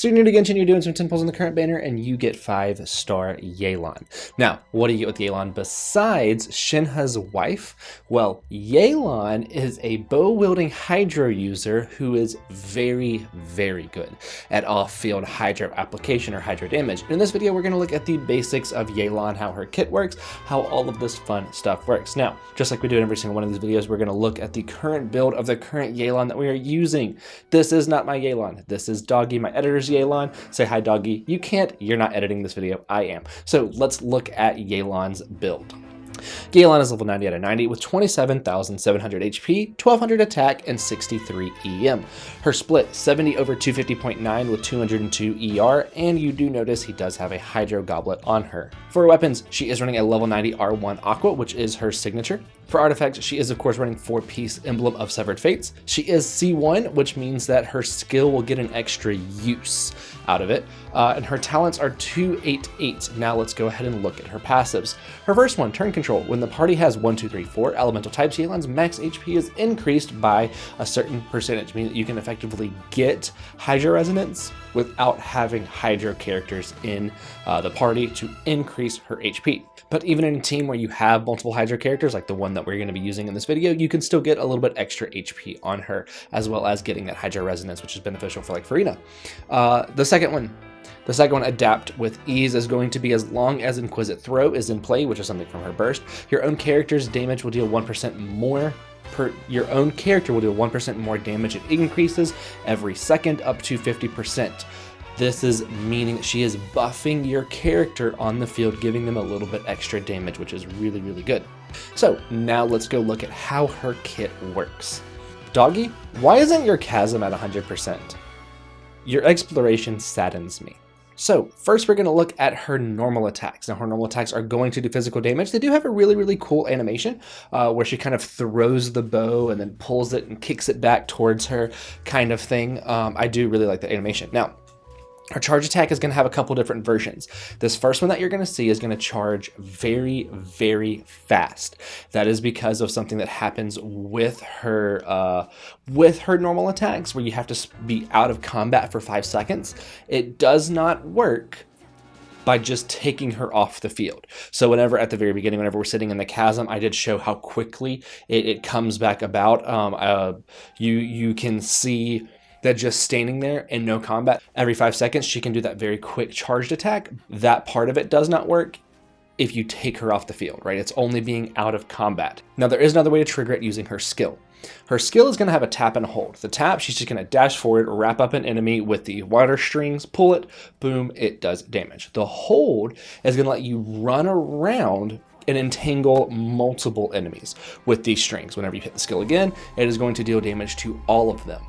So you're new to Genshin, you're doing some 10 pulls on the current banner, and you get 5-star Yelan. Now, what do you get with Yelan besides Shenhe's wife? Well, Yelan is a bow-wielding Hydro user who is very, very good at off-field Hydro application or Hydro damage. In this video, we're going to look at the basics of Yelan, how her kit works, how all of this fun stuff works. Now, just like we do in every single one of these videos, we're going to look at the current build of the current Yelan that we are using. This is not my Yelan. This is Doggy, my editor's Yelan. Say hi, Doggy. You can't. You're not editing this video. I am. So let's look at Yelan's build. Yelan is level 90 out of 90 with 27,700 HP, 1200 attack, and 63 EM. Her split 70 over 250.9 with 202 ER, and you do notice he does have a Hydro Goblet on her. For her weapons, she is running a level 90 R1 Aqua, which is her signature. For artifacts, she is of course running 4-piece Emblem of Severed Fates. She is C1, which means that her skill will get an extra use out of it. And her talents are 288. Now let's go ahead and look at her passives. Her first one, Turn Control. When the party has 1, 2, 3, 4 elemental types, Yelan's max HP is increased by a certain percentage, meaning that you can effectively get Hydro Resonance without having Hydro characters in the party to increase her HP. But even in a team where you have multiple Hydro characters, like the one that we're going to be using in this video, you can still get a little bit extra HP on her, as well as getting that Hydro Resonance, which is beneficial for like Farina. The second one, Adapt with Ease, is going to be as long as Inquisit Throw is in play, which is something from her burst. Your own character's damage will deal 1% more. Your own character will deal 1% more damage. It increases every second up to 50%. This is meaning she is buffing your character on the field, giving them a little bit extra damage, which is really, really good. So now let's go look at how her kit works. Doggy, why isn't your chasm at 100%? Your exploration saddens me. So first we're going to look at her normal attacks. Now her normal attacks are going to do physical damage. They do have a really, really cool animation where she kind of throws the bow and then pulls it and kicks it back towards her kind of thing. I do really like the animation. Now, her charge attack is going to have a couple different versions. This first one that you're going to see is going to charge very, very fast. That is because of something that happens with her normal attacks, where you have to be out of combat for 5 seconds. It does not work by just taking her off the field. So whenever at the very beginning, whenever we're sitting in the chasm, I did show how quickly it comes back about. You can see that just standing there in no combat, every 5 seconds, she can do that very quick charged attack. That part of it does not work if you take her off the field, right? It's only being out of combat. Now there is another way to trigger it using her skill. Her skill is going to have a tap and a hold. The tap, she's just going to dash forward, wrap up an enemy with the water strings, pull it, boom, it does damage. The hold is going to let you run around and entangle multiple enemies with these strings. Whenever you hit the skill again, it is going to deal damage to all of them.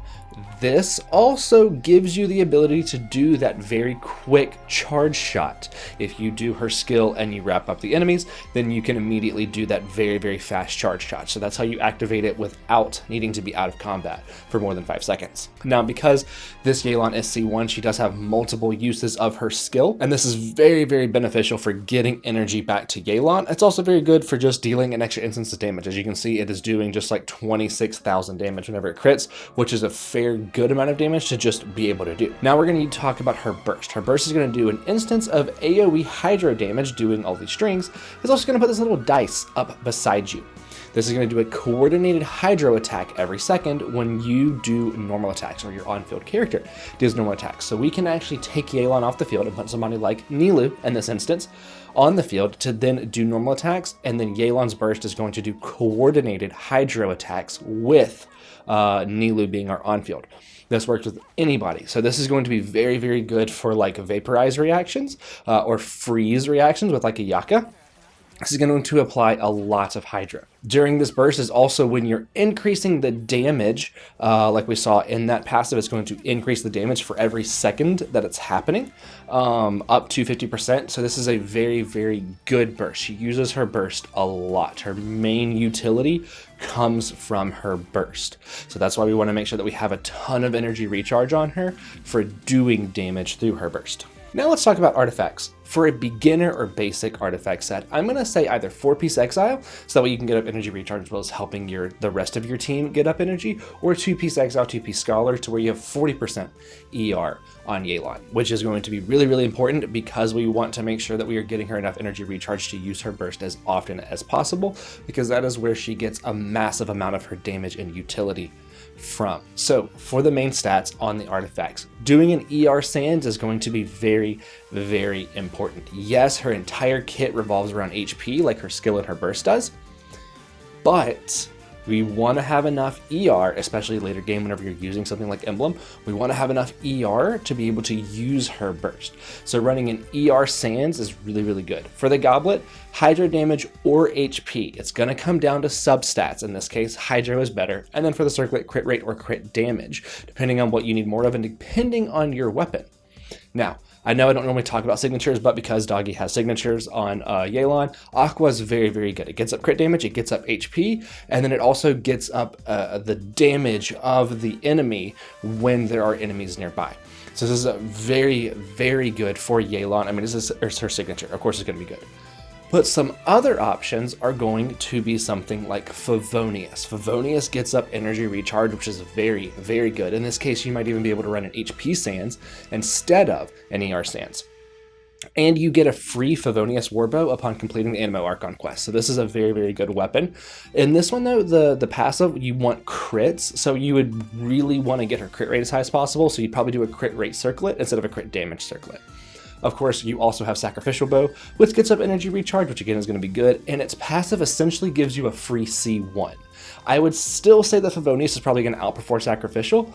This also gives you the ability to do that very quick charge shot. If you do her skill and you wrap up the enemies, then you can immediately do that very, very fast charge shot. So that's how you activate it without needing to be out of combat for more than 5 seconds. Now, because this Yelan is C1, she does have multiple uses of her skill, and this is very, very beneficial for getting energy back to Yelan. It's also very good for just dealing an extra instance of damage. As you can see, it is doing just like 26,000 damage whenever it crits, which is a fair good amount of damage to just be able to do. Now we're going to need to talk about her burst. Her burst is going to do an instance of AoE Hydro damage doing all these strings. It's also going to put this little dice up beside you. This is going to do a coordinated Hydro attack every second when you do normal attacks, or your on-field character does normal attacks. So we can actually take Yelan off the field and put somebody like Nilou, in this instance, on the field to then do normal attacks, and then Yelan's burst is going to do coordinated Hydro attacks with Nilou being our on-field. This works with anybody. So this is going to be very, very good for like vaporize reactions or freeze reactions with like a Yaka. This is going to apply a lot of Hydro. During this burst is also when you're increasing the damage, like we saw in that passive, it's going to increase the damage for every second that it's happening, up to 50%. So this is a very, very good burst. She uses her burst a lot. Her main utility comes from her burst. So that's why we want to make sure that we have a ton of energy recharge on her for doing damage through her burst. Now let's talk about artifacts. For a beginner or basic artifact set, I'm going to say either 4-piece Exile, so that way you can get up energy recharge as well as helping the rest of your team get up energy, or 2-piece Exile, 2-piece Scholar, to where you have 40% ER on Yelan, which is going to be really, really important because we want to make sure that we are getting her enough energy recharge to use her burst as often as possible, because that is where she gets a massive amount of her damage and utility from. So for the main stats on the artifacts, doing an ER Sands is going to be very, very important. Yes, her entire kit revolves around HP like her skill and her burst does, but we want to have enough ER, especially later game whenever you're using something like Emblem, we want to have enough ER to be able to use her burst. So running an ER Sands is really, really good. For the Goblet, Hydro damage or HP. It's going to come down to substats. In this case, Hydro is better. And then for the Circlet, crit rate or crit damage, depending on what you need more of and depending on your weapon. Now, I know I don't normally talk about signatures, but because Doggy has signatures on Yelan, Aqua is very, very good. It gets up crit damage, it gets up HP, and then it also gets up the damage of the enemy when there are enemies nearby. So this is a very, very good for Yelan. I mean, this is her signature. Of course, it's going to be good. But some other options are going to be something like Favonius. Favonius gets up energy recharge, which is very, very good. In this case, you might even be able to run an HP Sands instead of an ER Sands. And you get a free Favonius Warbow upon completing the Anemo Archon quest. So this is a very, very good weapon. In this one though, the passive, you want crits. So you would really want to get her crit rate as high as possible. So you'd probably do a crit rate circlet instead of a crit damage circlet. Of course, you also have Sacrificial Bow, which gets up energy recharge, which again is going to be good, and its passive essentially gives you a free C1. I would still say that Favonius is probably going to outperform Sacrificial,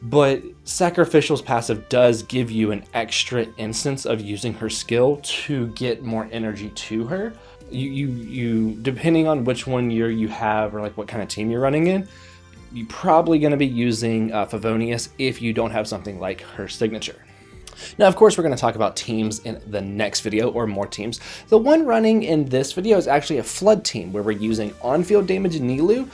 but Sacrificial's passive does give you an extra instance of using her skill to get more energy to her. You depending on which one you have or like what kind of team you're running in, you're probably going to be using Favonius if you don't have something like her signature. Now, of course, we're going to talk about teams in the next video, or more teams. The one running in this video is actually a Flood team, where we're using on-field damage Nilou,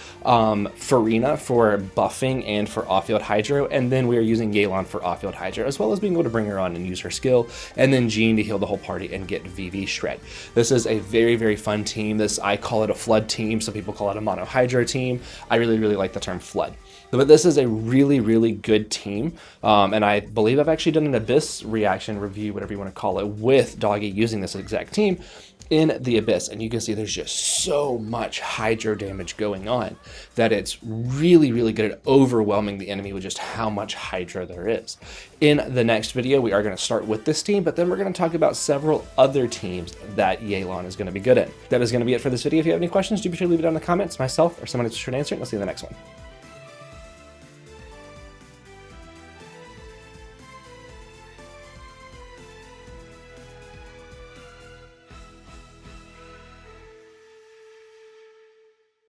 Farina for buffing and for off-field Hydro, and then we are using Yelan for off-field Hydro, as well as being able to bring her on and use her skill, and then Jean to heal the whole party and get VV Shred. This is a very, very fun team. I call it a Flood team. Some people call it a Mono Hydro team. I really, really like the term Flood. But this is a really, really good team, and I believe I've actually done an Abyss reaction review, whatever you want to call it, with Doggy using this exact team in the Abyss, and you can see there's just so much Hydro damage going on that it's really, really good at overwhelming the enemy with just how much Hydro there is. In the next video, we are going to start with this team, but then we're going to talk about several other teams that Yelan is going to be good in. That is going to be it for this video. If you have any questions, do be sure to leave it down in the comments, myself or someone interested in answering. I'll see you in the next one.